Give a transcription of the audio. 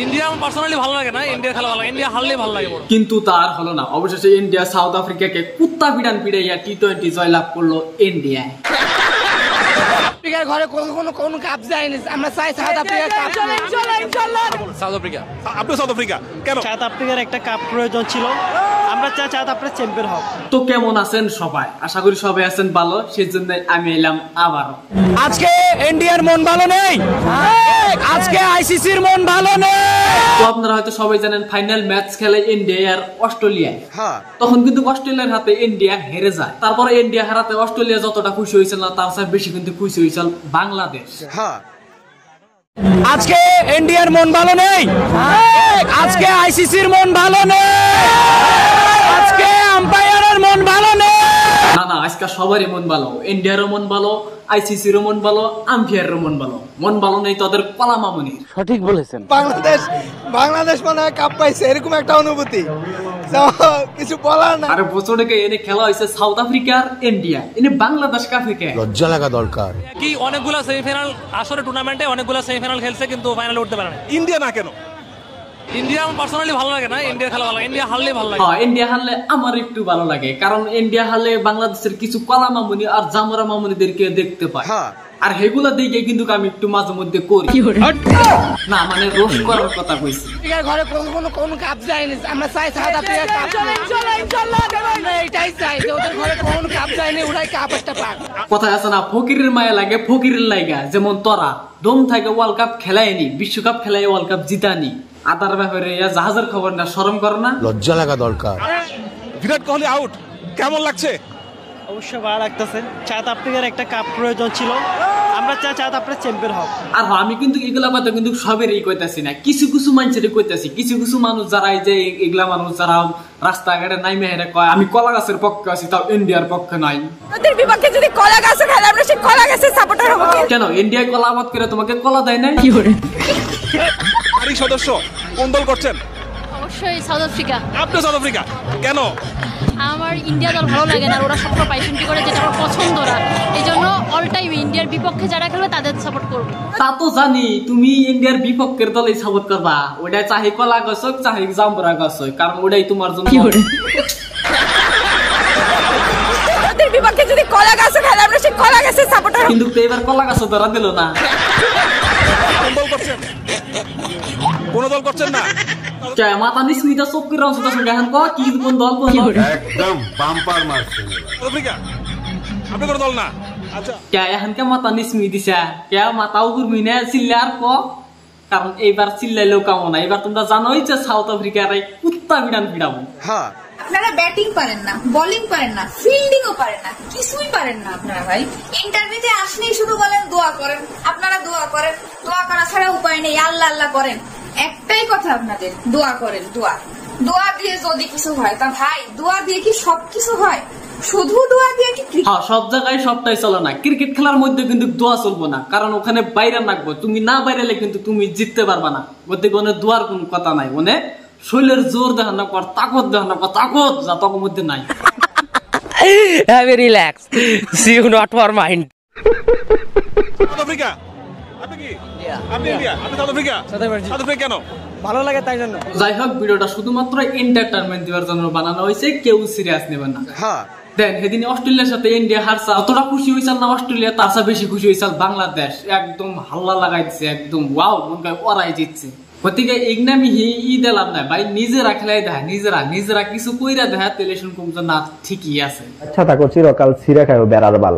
India আমার personally ভালো লাগে না, ইন্ডিয়া খেলা ভালো লাগে, ইন্ডিয়া হারলে ভালো লাগে। কিন্তু তার হলো না, অবশেষে ইন্ডিয়া সাউথ আফ্রিকাকে কুত্তা পিটান পিটাইয়া টি-20 জয়লাভ করলো ইন্ডিয়া। ঘরে কোন কাপ যায়নি, আমরা চাই south Africa cup. South Africa. আপনি সাউথ আফ্রিকা কেন? সাউথ আফ্রিকার একটা কাপ প্রয়োজন ছিল, আমরা চাই সাউথ আফ্রিকা চ্যাম্পিয়ন হোক। তো কেমন আছেন সবাই? আশা করি সবাই আছেন ভালো, সেজন্য আমি এলাম আবার। আজকে ইন্ডিয়ার মন ভালো নেই, আজকে আইসিসির মন ভালো নেই। তো আপনারা হয়তো সবাই জানেন ফাইনাল ম্যাচ খেলে ইন্ডিয়া আর অস্ট্রেলিয়ায়। তখন কিন্তু অস্ট্রেলিয়ার হাতে ইন্ডিয়া হেরে যায়। তারপরে ইন্ডিয়া হারাতে অস্ট্রেলিয়া যতটা খুশি হয়েছিল না, তার চেয়ে বেশি কিন্তু খুশি হয়েছিল বাংলাদেশ। আজকে ইন্ডিয়ার মন ভালো নেই, আজকে আইসিসির মন ভালো নেই, আজকে আম্পায়ারের মন ভালো নেই। না না, আজকে সবারই মন ভালো, ইন্ডিয়ারও মন ভালো, আইসিসিরও মন ভালো, আম্পায়ারেরও মন ভালো। মন ভালো নেই তাদের কলা মামুনির। সঠিক বলেছেন। বাংলাদেশ মনে হয় কাপ পাইছে, এরকম একটা অনুভূতি, কিছু বলার না। আরে বছরকে এনে খেলা হয়েছে সাউথ আফ্রিকা আর ইন্ডিয়া, এনে বাংলাদেশ কাপে কে? লজ্জা লাগা দরকার। কি অনেকগুলা সেমিফাইনাল, আসলে টুর্নামেন্টে অনেকগুলা সেমিফাইনাল খেলছে কিন্তু ফাইনালে উঠতে পারে না। ইন্ডিয়া না কেন? ইন্ডিয়া আমার পার্সোনালি ভালো লাগে না, ইন্ডিয়া খেলা ভালো লাগে, ইন্ডিয়া হারলে ভালো লাগে। হ্যাঁ, ইন্ডিয়া হারলে আমার একটু ভালো লাগে, কারণ ইন্ডিয়া হারলে বাংলাদেশের কিছু কলা মামুনি আর জামরা মামুনিদেরকে দেখতে পাই। আর হেগুলা দিকে কিন্তু আমি একটু মাঝে মধ্যে করি না, মানে রোস্ট করার কথা কইছি। ঘরে কোন কাপ যায়নি, আমরা চাই সাউথ আফ্রিকা কাপ। আমরা এটাই চাই যে ওদের ঘরে কোন কাপ যায়নি, ওরাই কাপ একটা পাক। কথা আছে না, ফকিরের মায়া লাগে ফকিরের লাইগা। যেমন তোরা দম থাকে ওয়ার্ল্ড কাপ খেলায়নি, বিশ্বকাপ খেলাই ওয়ার্ল্ড কাপ জিতানি, আদার ব্যাপারে জাহাজের খবর না, শরম করো না? লজ্জা লাগা দরকার। বিরাট কোহলি আউট, কেমন লাগছে? অবশ্যই ভালো লাগতেছে। সাউথ আফ্রিকার একটা কাপ প্রয়োজন ছিল, আমরা চাই সাউথ আফ্রিকা চ্যাম্পিয়ন হোক। আর আমি কিন্তু এগুলা কথা কিন্তু সবেরই কইতাছি না, কিছু কিছু মানুষের কইতাছি। কিছু কিছু মানুষ যারা এই যে এগুলা মানুষ যারা রাস্তাঘাটে নাইমে হেরে কয় আমি কলা গাছের পক্ষে আছি, তাও ইন্ডিয়ার পক্ষে নাই। ওদের বিপক্ষে যদি কলা গাছ খেলে আমরা সেই কলা গাছের সাপোর্টার হব কেন? ইন্ডিয়ায় কলা আবাদ করে তোমাকে কলা দেয় না? আরেক সদস্য কোন দল করছেন? অবশ্যই সাউথ আফ্রিকা। আপনি সাউথ আফ্রিকা কেন? আমার ইন্ডিয়া দল ভালো লাগে না, ওরা সবসময় পাইসেন্টি করে, যেটা আমার পছন্দ না। এই জন্য অল টাইম ইন্ডিয়ার বিপক্ষে যারা খেলবে তাদের সাপোর্ট করবো। তা তো জানি তুমি ইন্ডিয়ার বিপক্ষের দলে সাপোর্ট করবা, ওটা চাহি কলা গাছ হোক চাহি জাম্বুরা গাছ হোক, কারণ ওটাই তোমার জন্য। ওদের বিপক্ষে যদি কলা গাছ খেলে আমরা সেই কলা গাছের সাপোর্টার। কিন্তু এবার কলা গাছ ধরা দিল না। কোন দল করছেন? কোন দল করছেন না? কে মাথা নিস্মিতা চোখ করে রাখছো তার সঙ্গে এখন কি কোন দল? কোন দল? একদম বাম্পার মারছে। South Africa. আপনি কোন দল না? আচ্ছা, কে এখন কে মাথা নিস্মি দিছা? কে মাথাও ঘুরবি না চিল্লে আর ক? কারণ এইবার চিল্লাইলেও কামো না, এবার তোমরা জানোই যে সাউথ আফ্রিকার এই কুত্তা বিড়ান পিড়াবো। আপনারা ব্যাটিং পারেন না, বোলিং পারেন না, ফিল্ডিংও পারেন না, কিছুই পারেন না আপনারা ভাই। ইন্টারভিউতে আসলেই শুধু বলেন দোয়া করেন। আপনারা দোয়া করেন, দোয়া করা ছাড়া উপায় নেই, আল্লাহ আল্লাহ করেন। একটাই কথা আপনাদের, দোয়া করেন। দোয়া দিয়ে যদি কিছু হয় তা ভাই, দোয়া দিয়ে কি সবকিছু হয়? শুধু দোয়া দিয়ে কি? হ্যাঁ, সব জায়গায় সবটাই চলে না। ক্রিকেট খেলার মধ্যে কিন্তু দোয়া চলবো না, কারণ ওখানে বাইরে রাখবো। তুমি না বাইরেলে কিন্তু তুমি জিততে পারবা না। ওতে কোনো দোয়ার কোন কথা নাই, মানে শরীরের জোর দেখান না, তাকত দেখান না, তাকত যা তখন মধ্যে নাই। Have a relax, see you not for mind. South Africa. আপনি কি? আপনি ইন্ডিয়া, আপনি সাউথ আফ্রিকা। সাউথ আফ্রিকা কেন? ভালো লাগে তাই জন্য। যাই হোক, ভিডিওটা শুধুমাত্র এন্টারটেইনমেন্ট দেওয়ার জন্য বানানো হয়েছে, কেউ সিরিয়াস নেবেন না। দেন সেদিন অস্ট্রেলিয়ার সাথে ইন্ডিয়া হারছে, অতটা খুশি হয়েছিল না অস্ট্রেলিয়া, তার চেয়ে বেশি খুশি হয়েছিল বাংলাদেশ। একদম হাল্লা লাগাই দিচ্ছে, একদম ওয়াও, মনে হয় ওরাই জিতছে। গতিকে ইগনামি ই দিলাম না ভাই, নিজেরা খেলাই দেখা, নিজেরা কিছু কইরা দেখা, তেলে শুনকুম না ঠিকই আছে। আচ্ছা, তা চিরকাল ছিঁড়ে খায় বেড়ার বাল।